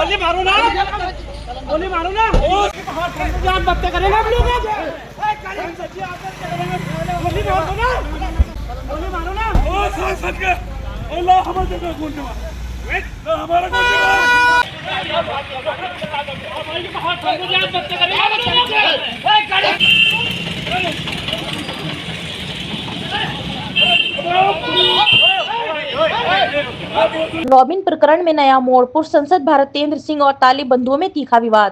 गोली मारो ना, गोली मारो ना। जान बत्ते करेंगे हम लोग। गोली मारो ना, गोली मारो ना। ओ सांसद के अल्लाह हमारे जगह कौन जमा हमारा कौन जमा जान बत्ते करेंगे। रॉबिन प्रकरण में नया मोड़, पूर्व सांसद भारतेंद्र सिंह और तालिब बंधुओं में तीखा विवाद।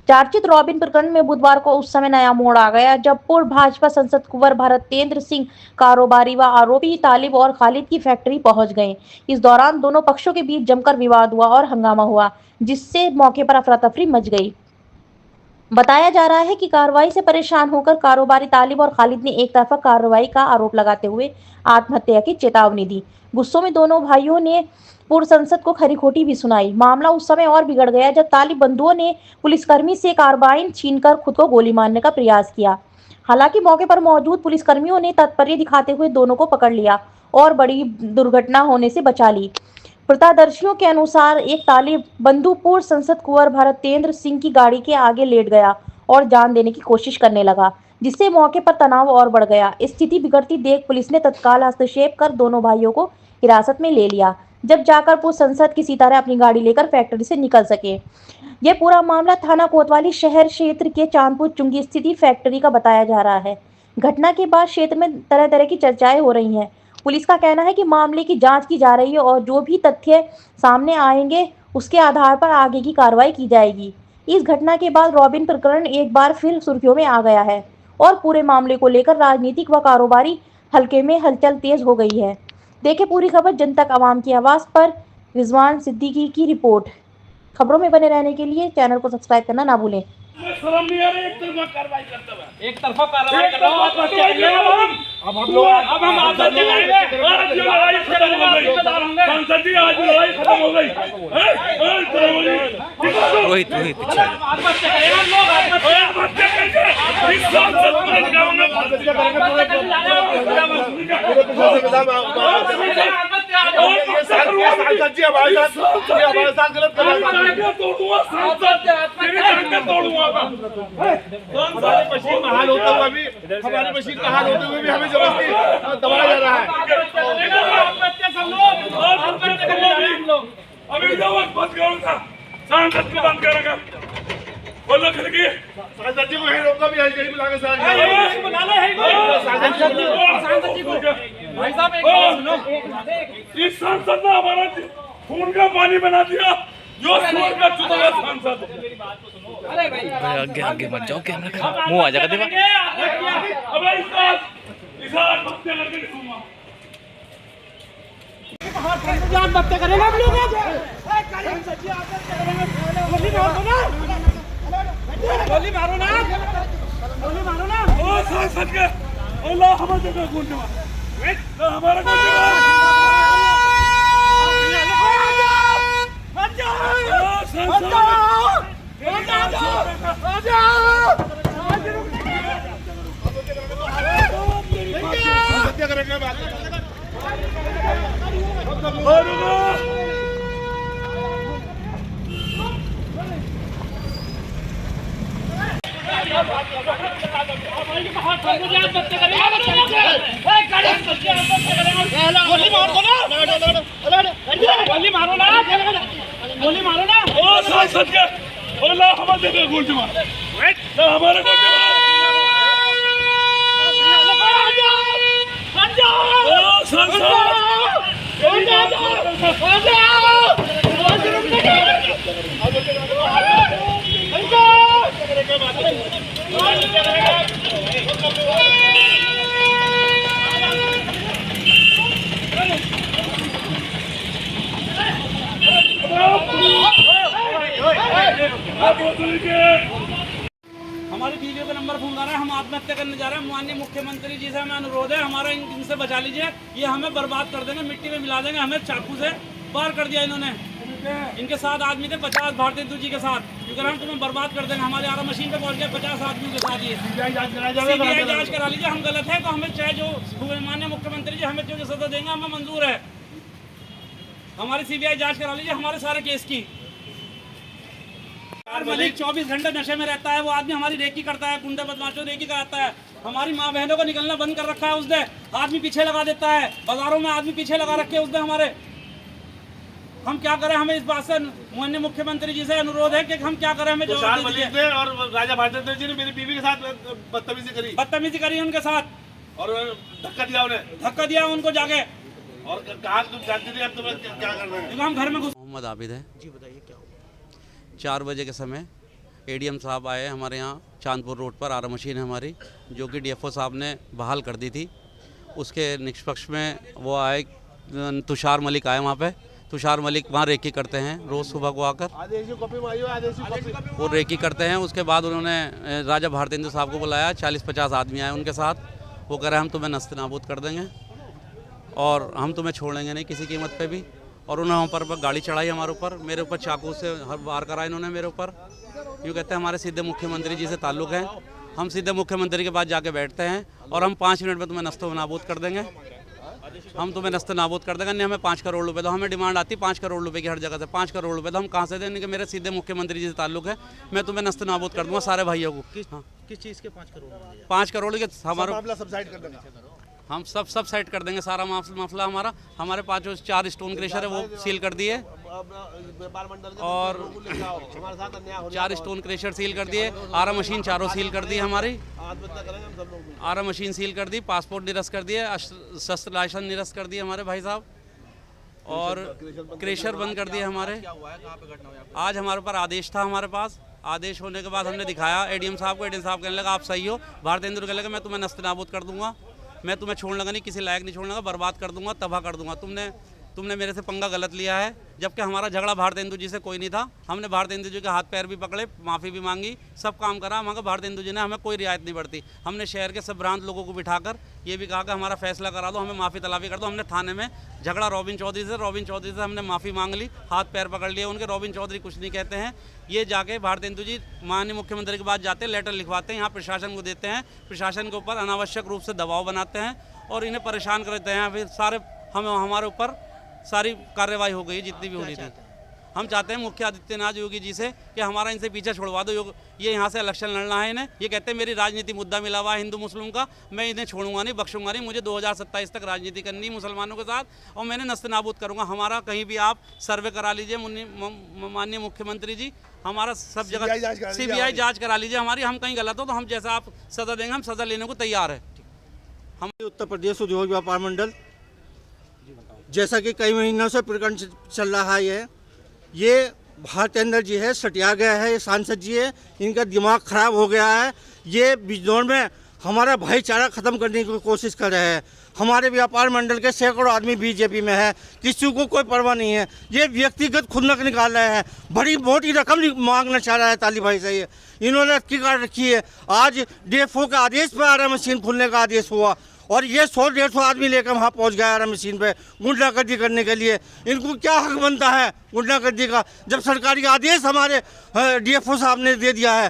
चर्चित रॉबिन प्रकरण में बुधवार को उस समय नया मोड़ आ गया जब पूर्व भाजपा सांसद कुंवर भारतेंद्र सिंह कारोबारी व आरोपी तालिब और खालिद की फैक्ट्री पहुंच गए। इस दौरान दोनों पक्षों के बीच जमकर विवाद हुआ और हंगामा हुआ, जिससे मौके पर अफरा-तफरी मच गई। बताया जा रहा है कि कार्रवाई से परेशान होकर कारोबारी तालिब और खालिद ने एक तरफा कार्रवाई का आरोप लगाते हुए आत्महत्या की चेतावनी दी। गुस्सों में दोनों भाइयों ने पूर्व सांसद को खरी खोटी भी सुनाई। मामला उस समय और बिगड़ गया जब तालिब बंधुओं ने पुलिसकर्मी से कार्बाइन छीनकर खुद को गोली मारने का प्रयास किया। हालांकि मौके पर मौजूद पुलिसकर्मियों ने तत्परता दिखाते हुए दोनों को पकड़ लिया और बड़ी दुर्घटना होने से बचा ली। प्रत्यक्षदर्शियों के अनुसार एक तालिब बंधु पूर्व सांसद कुंवर भारतेंद्र सिंह की गाड़ी के आगे लेट गया और जान देने की कोशिश करने लगा, जिससे मौके पर तनाव और बढ़ गया। स्थिति बिगड़ती देख पुलिस ने तत्काल हस्तक्षेप कर दोनों भाइयों को हिरासत में ले लिया, जब जाकर पूर्व सांसद किसी तरह अपनी गाड़ी लेकर फैक्ट्री से निकल सके। यह पूरा मामला थाना कोतवाली शहर क्षेत्र के चांदपुर चुंगी स्थित फैक्ट्री का बताया जा रहा है। घटना के बाद क्षेत्र में तरह तरह की चर्चाएं हो रही हैं। पुलिस का कहना है कि मामले की जांच की जा रही है और जो भी तथ्य सामने आएंगे उसके आधार पर आगे की कार्रवाई की जाएगी। इस घटना के बाद रॉबिन प्रकरण एक बार फिर सुर्खियों में आ गया है और पूरे मामले को लेकर राजनीतिक व कारोबारी हलके में हलचल तेज हो गई है। देखें पूरी खबर जन तक आवाम की आवाज़ पर। रिजवान सिद्दीकी की रिपोर्ट। खबरों में बने रहने के लिए चैनल को सब्सक्राइब करना ना भूलें। शर्म नहीं आ रही, एक तरफा कार्रवाई करते हुए। एक तरफा कार्रवाई कर रहा हूं। अब हम लोग अब हम आपसे करेंगे। आज लड़ाई खत्म हो गई। सांसद जी आज लड़ाई खत्म हो गई। रोहित पीछे आत्महत्या करेंगे हम लोग। आत्महत्या करेंगे। इस सांसद को गांव में आत्महत्या करेंगे। सांसद जी हमारे साथ गलत कर रहे हैं। तोड़ूंगा सांसद, तेरी टांगे तोड़ूंगा। हमारे मशीन का हाल होते हुए भी हमारी मशीन का हाल होते हुए भी हमें जबरदस्ती दबाया जा रहा है। अभी जवाब बंद करूंगा, सांसद को बंद करेगा। बोलो खिड़की सांसद जी को ही रोका भी है, कहीं बुला के बुला ले है सांसद जी को। भाई साहब एक बात सुनो, इस सांसद ने हमारा खून का पानी बना दिया। जो सुअर का चुनाव सांसद। अरे भाई आगे मत जाओ, कैमरा मुंह आ जाएगा देवा। अब इस आत्महत्या करके दिखाऊंगा। जान बत्ते करेंगे हम लोग। गोली मारो ना, गोली मारो ना, गोली मारो ना। ओ सांसद के अल्लाह हमारे जगह कौन जमा हमारा कौन जमा गोली मारो ना, गोली मारो ना, गोली मारो ना। ओ सांसद के अल्लाह हमारे जगह कौन जमा हमारा कौन जमा हमारी वीडियो का नंबर फोन आ रहा है। हम आत्महत्या करने जा रहे हैं। माननीय मुख्यमंत्री जी से हमें अनुरोध है, हमारा इनसे बचा लीजिए। ये हमें बर्बाद कर देंगे, मिट्टी में मिला देंगे। हमें चाकू से बाहर कर दिया इन्होंने। इनके 7 आदमी थे, 50 भारतेंदु जी के साथ। क्योंकि हम तुम्हें बर्बाद कर देंगे। हमारे आरा मशीन पे पहुंच गए 50 आदमियों के साथ। ये सीबीआई जांच करा लीजिए। हम गलत है तो हमें चाहे जो माननीय मुख्यमंत्री जी हमें जो सजा देंगे हमें मंजूर है। हमारी सीबीआई जांच करा लीजिए हमारे सारे केस की। तुषार मलिक 24 घंटे नशे में रहता है। वो आदमी हमारी रेकी करता है, गुंडा बदमाशों रेकी कराता है। हमारी माँ बहनों को निकलना बंद कर रखा है उसने। आदमी पीछे लगा देता है, बाजारों में आदमी पीछे लगा रखे उसने हमारे। हम क्या करें? हमें इस बात से माननीय मुख्यमंत्री जी से अनुरोध है कि हम क्या करें, हमें तुषार मलिक ने और राजा भारतेंद्र जी ने मेरी बीवी के साथ बदतमीजी करी उनके साथ और धक्का दिया उन्हें, धक्का दिया उनको जाके। और कहा तुम जानते थे अब तुम्हें क्या करना है। हम घर में घुस। मोहम्मद आबिद है जी, बताइए क्या हुआ? 4 बजे के समय एडीएम साहब आए हमारे यहाँ चांदपुर रोड पर। आरा मशीन है हमारी, जो कि डीएफओ साहब ने बहाल कर दी थी। उसके निष्पक्ष में वो आए, तुषार मलिक आए वहाँ पे। तुषार मलिक वहाँ रेकी करते हैं रोज़ सुबह को आकर, वो रेकी करते हैं। उसके बाद उन्होंने राजा भारतेंद्र साहब को बुलाया, 40-50 आदमी आए उनके साथ। वो कह रहे हम तुम्हें नस्ते नाबूद कर देंगे और हम तुम्हें छोड़ेंगे नहीं किसी कीमत पे भी। और उन्होंने वहाँ पर गाड़ी चढ़ाई हमारे ऊपर, मेरे ऊपर चाकू से वार करा इन्होंने मेरे ऊपर। यूँ कहते हैं हमारे सीधे मुख्यमंत्री जी से ताल्लुक़ है, हम सीधे मुख्यमंत्री के पास जाके बैठते हैं और हम 5 मिनट में तुम्हें नस्तो नाबूद कर देंगे, हम तुम्हें नस्ते नाबूद कर देंगे। नहीं हमें 5 करोड़ रुपए दो। हमें डिमांड आती 5 करोड़ रुपए की हर जगह से। 5 करोड़ रुपए तो हम कहाँ से दें? कि मेरे सीधे मुख्यमंत्री जी से ताल्लुक़ है, मैं तुम्हें नस्ते नाबूद कर दूँगा सारे भाइयों को। किस चीज़ के 5 करोड़? 5 करोड़ के हमारे सबसाइड कर देंगे, हम सब साइड कर देंगे सारा मसला हमारा। हमारे पास जो 4 स्टोन क्रेशर है वो सील कर दिए और 4 स्टोन क्रेशर सील कर दिए। आरा मशीन चारों सील कर दी हमारी, आरा मशीन सील कर दी, पासपोर्ट निरस्त कर दिए, शस्त्र लाइसेंस निरस्त कर दिए हमारे भाई साहब और क्रेशर बंद कर दिए हमारे। आज हमारे ऊपर आदेश था, हमारे पास आदेश होने के बाद हमने दिखाया एडीएम साहब को। एडीएम साहब कहने लगा आप सही हो। भारतेंद्र कहने लगा मैं तुम्हें नस्ते नाबूद कर दूंगा, मैं तुम्हें छोड़ने लगा नहीं, किसी लायक नहीं छोड़ने लगा, बर्बाद कर दूंगा, तबाह कर दूंगा। तुमने मेरे से पंगा गलत लिया है। जबकि हमारा झगड़ा भारतेंदु जी से कोई नहीं था। हमने भारतेंदु जी के हाथ पैर भी पकड़े, माफ़ी भी मांगी, सब काम करा। मगर भारतेंदु जी ने हमें कोई रियायत नहीं बढ़ती। हमने शहर के सब भ्रांत लोगों को बिठाकर ये भी कहा कि हमारा फैसला करा दो, हमें माफ़ी तलाफी कर दो। हमने थाने में झगड़ा रॉबिन चौधरी से हमने माफ़ी मांग ली, हाथ पैर पकड़ लिए उनके। रॉबिन चौधरी कुछ नहीं कहते हैं। ये जाके भारतेंदु जी माननीय मुख्यमंत्री के पास जाते हैं, लेटर लिखवाते हैं, यहाँ प्रशासन को देते हैं। प्रशासन के ऊपर अनावश्यक रूप से दबाव बनाते हैं और इन्हें परेशान करते हैं। फिर सारे हमारे ऊपर सारी कार्रवाई हो गई जितनी भी होनी थी। हम चाहते हैं मुख्य आदित्यनाथ योगी जी से कि हमारा इनसे पीछे छुड़वा दो। ये यहाँ से इलेक्शन लड़ना है इन्हें। ये कहते हैं मेरी राजनीति मुद्दा मिला हुआ है हिंदू मुस्लिम का, मैं इन्हें छोड़ूंगा नहीं, बख्शूंगा नहीं। मुझे 2027 तक राजनीति करनी है मुसलमानों के साथ और मैंने नस्ते नाबूद करूँगा। हमारा कहीं भी आप सर्वे करा लीजिए माननीय मुख्यमंत्री जी, हमारा सब जगह CBI जाँच करा लीजिए हमारी। हम कहीं गलत हो तो हम जैसा आप सज़ा देंगे हम सज़ा लेने को तैयार है। हम उत्तर प्रदेश उद्योग व्यापार मंडल, जैसा कि कई महीनों से प्रकरण चल रहा है, ये भारतेंद्र जी है, सटिया गया है, ये सांसद जी है, इनका दिमाग खराब हो गया है। ये बिजनौर में हमारा भाईचारा ख़त्म करने की कोशिश कर रहे हैं। हमारे व्यापार मंडल के सैकड़ों आदमी बीजेपी में है, किसी को कोई परवाह नहीं है। ये व्यक्तिगत खुंदक निकाल रहे हैं, बड़ी मोटी रकम मांगना चाह रहा है ताली भाई से। इन्होंने अटकी काट रखी है। आज DFO के आदेश पर आरा मशीन खुलने का आदेश हुआ और ये 100-150 आदमी लेकर वहाँ पहुँच गया आरा मशीन पे गुंडागर्दी करने के लिए। इनको क्या हक बनता है गुंडागर्दी का, जब सरकारी आदेश हमारे DFO साहब ने दे दिया है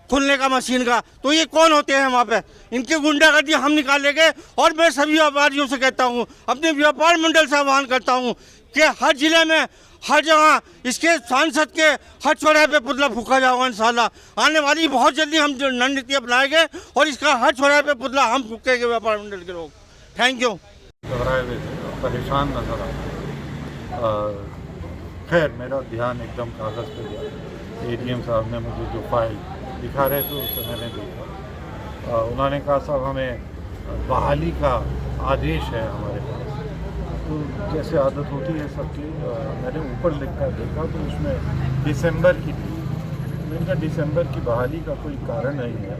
खुलने का मशीन का? तो ये कौन होते हैं वहाँ पे? इनकी गुंडागर्दी हम निकालेंगे। और मैं सभी व्यापारियों से कहता हूँ, अपने व्यापार मंडल से आह्वान करता हूँ कि हर जिले में हर जगह इसके सांसद के हर चौराहे पे पुतला फूका जाएगा। इंशाल्लाह आने वाली बहुत जल्दी हम जो रणनीति अपनाएंगे और इसका हर चौराहे पे पुतला हम फूकेंगे व्यापार मंडल के लोग। Thank you. घबराए हुए थे, परेशान नजर आ रहे। खैर मेरा ध्यान एकदम कागज़ पे गया। ADM साहब ने मुझे जो फाइल दिखा रहे थे उसे मैंने देखा। उन्होंने कहा साहब हमें बहाली का आदेश है हमारे पास। तो जैसे आदत होती है सबकी, मैंने ऊपर लिख कर देखा तो उसमें दिसंबर की थी। इनका दिसंबर की बहाली का कोई कारण नहीं है,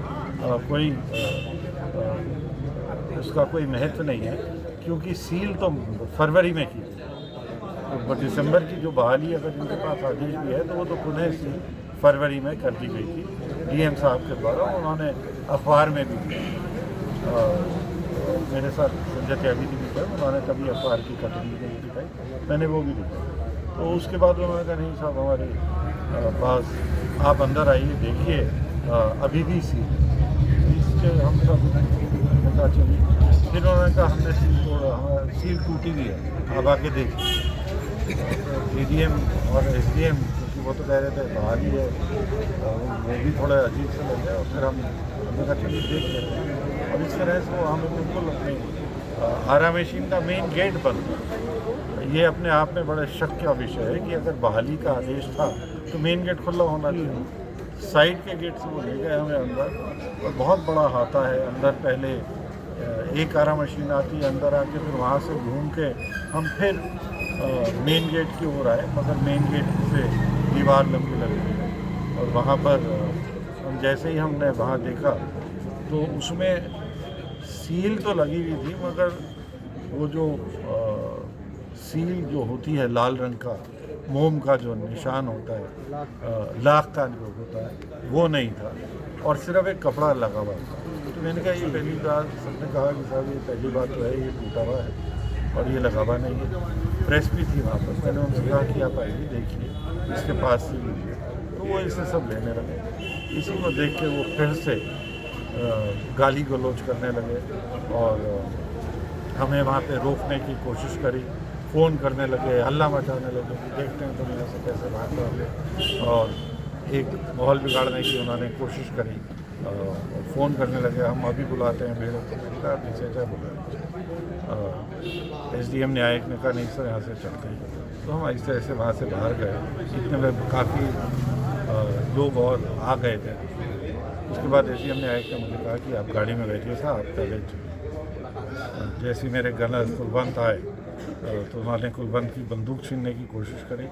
कोई उसका कोई महत्व नहीं है, क्योंकि सील तो फरवरी में की थी। तो दिसंबर की जो बहाली अगर इनके पास आदेश भी है तो वो तो पुनः सील फरवरी में कर दी गई थी DM साहब के द्वारा। उन्होंने अखबार में भी दिया। मेरे साथ संजय त्यागी जी भी थे, उन्होंने कभी अखबार की कटिंग भी नहीं दिखाई, मैंने वो भी दिखाई। तो उसके बाद उन्होंने कहा नहीं साहब हमारे पास आप अंदर आइए देखिए अभी भी सील। इससे हम सब कहा चलिए। फिर उन्होंने कहा हमने सील तोड़ा, हमारा सील टूटी हुई है, आप आके देखिए। ADM और SDM क्योंकि वो तो कह रहे थे बाहर ही है, वो भी थोड़ा अजीब से लग गया और फिर हमने कहा चलिए देख लेते हैं। और इस तरह से वो हमें बिल्कुल अपनी आरा मशीन का मेन गेट बंद था। ये अपने आप में बड़ा शक का विषय है कि अगर बहाली का आदेश था तो मेन गेट खुला होना चाहिए। साइड के गेट से वो ले गए हमें अंदर, और बहुत बड़ा हाथा है अंदर। पहले एक आरा मशीन आती है, अंदर आके फिर वहाँ से घूम के हम फिर मेन गेट की ओर आए, मगर मेन गेट से दीवार लंबी लग रही है। और वहाँ पर हम जैसे ही हमने वहाँ देखा तो उसमें सील तो लगी हुई थी, मगर वो जो सील जो होती है लाल रंग का मोम का जो निशान होता है, लाख का जो होता है, वो नहीं था और सिर्फ एक कपड़ा लगा हुआ था। तो मैंने कहा ये पहली बात, सबने कहा कि साहब ये पहली बात तो है, ये टूटा हुआ है और ये लगा हुआ नहीं है। प्रेस भी थी वहाँ पर। मैंने उनसे कहा कि आप आइए देखिए, इसके पास से लीजिए। तो वो इसे सब लेने लगे। इसी को देख के वो फिर से गाली गलौज करने लगे और हमें वहाँ पे रोकने की कोशिश करी, फ़ोन करने लगे, हल्ला मचाने लगे कि देखते हैं तुम यहाँ से कैसे भाग पाओगे, और एक माहौल बिगाड़ने की उन्होंने कोशिश करी। फ़ोन करने लगे, हम अभी बुलाते हैं भीड़ को। मैंने कहा पीछे क्या बुलाए। SDM न्यायिक ने कहा नहीं सर यहाँ से चलते हैं। तो हम ऐसे ऐसे वहाँ से बाहर गए। इतने में काफ़ी लोग और आ गए थे। उसके बाद SDM न्यायिक ने मुझे कहा कि आप गाड़ी में बैठिए साहब, आप पहले चलिए। जैसे मेरे गनर कुलवंत आए तो उन्होंने कुलवंत की बंदूक छीनने की कोशिश करी।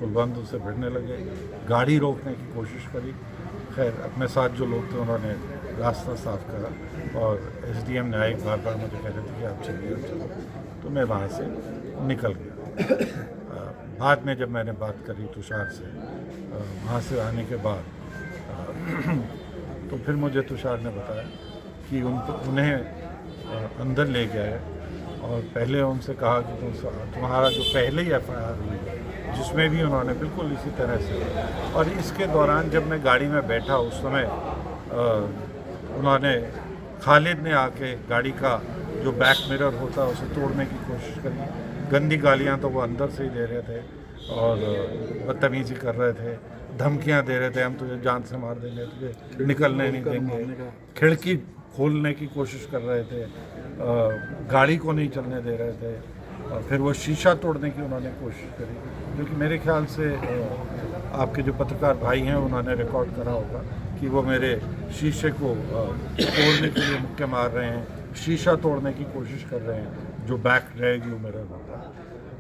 कुलवंत उससे भिड़ने लगे, गाड़ी रोकने की कोशिश करी। खैर अपने साथ जो लोग थे उन्होंने रास्ता साफ करा और SDM न्यायिक बार बार मुझे कह रहे थे कि आप चलिए। तो मैं वहाँ से निकल गया। बाद में जब मैंने बात करी तुषार से, वहाँ से आने के बाद तो फिर मुझे तुषार ने बताया कि उन्हें अंदर ले गए और पहले उनसे कहा कि तुम्हारा जो पहले ही FIR हुई जिसमें भी उन्होंने बिल्कुल इसी तरह से। और इसके दौरान जब मैं गाड़ी में बैठा उस समय उन्होंने खालिद ने आके गाड़ी का जो बैक मिरर होता है उसे तोड़ने की कोशिश करी। गंदी गालियाँ तो वो अंदर से ही दे रहे थे और बदतमीजी कर रहे थे, धमकियाँ दे रहे थे, हम तुझे जान से मार देंगे, तुझे निकलने नहीं देंगे। खिड़की खोलने की कोशिश कर रहे थे, गाड़ी को नहीं चलने दे रहे थे और फिर वो शीशा तोड़ने की उन्होंने कोशिश करी, जो कि मेरे ख्याल से आपके जो पत्रकार भाई हैं उन्होंने रिकॉर्ड करा होगा कि वो मेरे शीशे को तोड़ने के लिए मुक्के मार रहे हैं, शीशा तोड़ने की कोशिश कर रहे हैं, जो बैक रहेगी वो मेरा होता।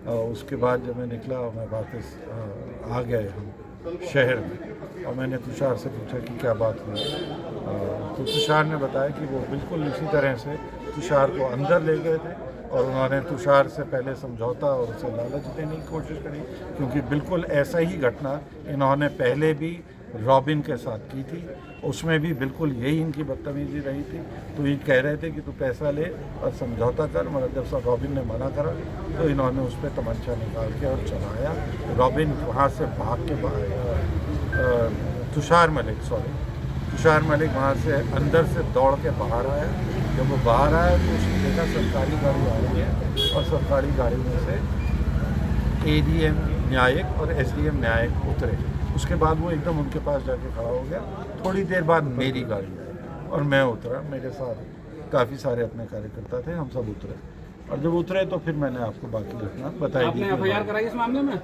उसके बाद जब मैं निकला मैं वापस आ गए हम शहर में और मैंने तुषार से पूछा कि क्या बात हुई। तो तुषार ने बताया कि वो बिल्कुल इसी तरह से तुषार को अंदर ले गए थे और उन्होंने तुषार से पहले समझौता और उसे लालच देने की कोशिश करी, क्योंकि बिल्कुल ऐसा ही घटना इन्होंने पहले भी रॉबिन के साथ की थी, उसमें भी बिल्कुल यही इनकी बदतमीजी रही थी। तो ये कह रहे थे कि तू पैसा ले और समझौता कर, मगर जब सब रॉबिन ने मना करा तो इन्होंने उस पर तमंचा निकाल के और चलाया। रॉबिन वहाँ से भाग के बाहर, तुषार मलिक वहाँ से अंदर से दौड़ के बाहर आया। जब वो बाहर आया तो उसने देखा सरकारी गाड़ी आ रही है और सरकारी गाड़ी में से ADM न्यायिक और SDM न्यायिक उतरे। उसके बाद वो एकदम उनके पास जाके खड़ा हो गया। थोड़ी देर बाद मेरी गाड़ी आई और मैं उतरा, मेरे साथ काफ़ी सारे अपने कार्यकर्ता थे, हम सब उतरे और जब उतरे तो फिर मैंने आपको बाकी घटना बताई दी। FIR कराई इस मामले में?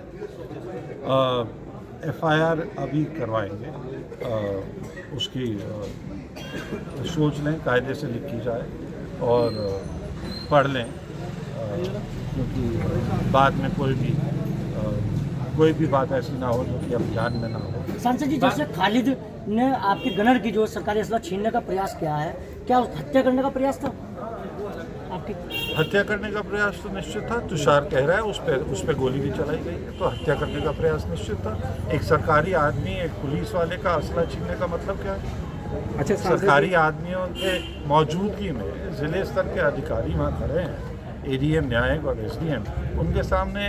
FIR अभी करवाएंगे, उसकी सोच लें, कायदे से लिखी जाए और पढ़ लें, क्योंकि बाद में कोई भी बात ऐसी ना हो जो कि अब ध्यान में ना हो। सांसद जी, जैसे खालिद ने आपके गनर की जो सरकारी असला छीनने का प्रयास किया है, क्या हत्या करने का प्रयास था आपकी? हत्या करने का प्रयास तो निश्चित था। तुषार कह रहा है उस पर गोली भी चलाई गई है, तो हत्या करने का प्रयास निश्चित था। एक सरकारी आदमी, एक पुलिस वाले का असला छीनने का मतलब क्या है? अच्छा, सरकारी आदमियों के मौजूदगी में जिले स्तर के अधिकारी वहाँ खड़े हैं, ADM न्यायिक और SDM, उनके सामने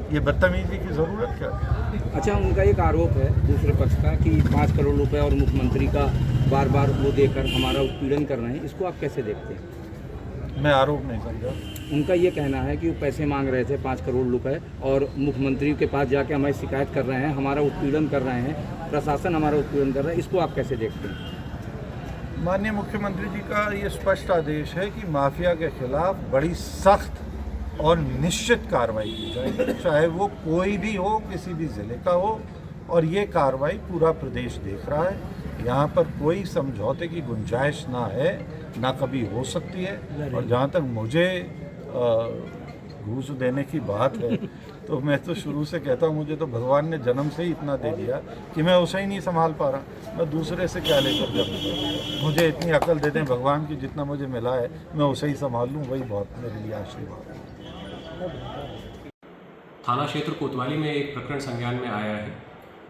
ये बदतमीजी की ज़रूरत क्या है? अच्छा, उनका एक आरोप है दूसरे पक्ष का कि 5 करोड़ रुपए और मुख्यमंत्री का बार बार वो देकर हमारा उत्पीड़न कर रहे हैं, इसको आप कैसे देखते हैं? मैं आरोप नहीं समझा। उनका ये कहना है कि वो पैसे मांग रहे थे 5 करोड़ रुपए और मुख्यमंत्री के पास जाके हमारी शिकायत कर रहे हैं, हमारा उत्पीड़न कर रहे हैं, प्रशासन हमारा उत्पीड़न कर रहा है। इसको आप कैसे देखते हैं? माननीय मुख्यमंत्री जी का ये स्पष्ट आदेश है कि माफिया के खिलाफ बड़ी सख्त और निश्चित कार्रवाई की जाएगी, चाहे वो कोई भी हो, किसी भी ज़िले का हो, और ये कार्रवाई पूरा प्रदेश देख रहा है। यहाँ पर कोई समझौते की गुंजाइश ना है, ना कभी हो सकती है। और जहाँ तक मुझे घूस देने की बात है तो मैं तो शुरू से कहता हूँ, मुझे तो भगवान ने जन्म से ही इतना दे दिया कि मैं उसे ही नहीं संभाल पा रहा, मैं दूसरे से क्या लेकर जाऊँ। मुझे इतनी अकल दे दें भगवान की, जितना मुझे मिला है मैं उसे ही संभाल लूँ, वही बहुत मेरे लिए आशीर्वाद है। थाना क्षेत्र कोतवाली में एक प्रकरण संज्ञान में आया है,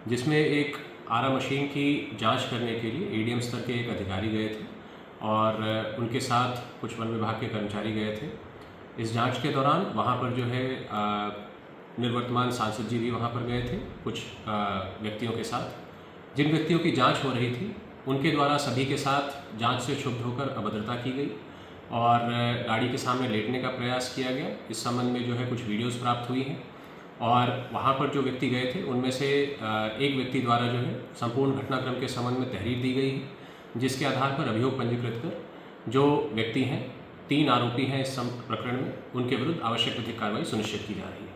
जिसमें एक आरा मशीन की जांच करने के लिए एडीएम स्तर के एक अधिकारी गए थे और उनके साथ कुछ वन विभाग के कर्मचारी गए थे। इस जांच के दौरान वहां पर जो है निवर्तमान सांसद जी भी वहां पर गए थे कुछ व्यक्तियों के साथ। जिन व्यक्तियों की जांच हो रही थी उनके द्वारा सभी के साथ जांच से क्षुब्ध होकर अभद्रता की गई और गाड़ी के सामने लेटने का प्रयास किया गया। इस संबंध में जो है कुछ वीडियोज़ प्राप्त हुई हैं और वहाँ पर जो व्यक्ति गए थे उनमें से एक व्यक्ति द्वारा जो है संपूर्ण घटनाक्रम के संबंध में तहरीर दी गई है, जिसके आधार पर अभियोग पंजीकृत कर जो व्यक्ति हैं, 3 आरोपी हैं इस प्रकरण में, उनके विरुद्ध आवश्यक विधिक कार्रवाई सुनिश्चित की जा रही है।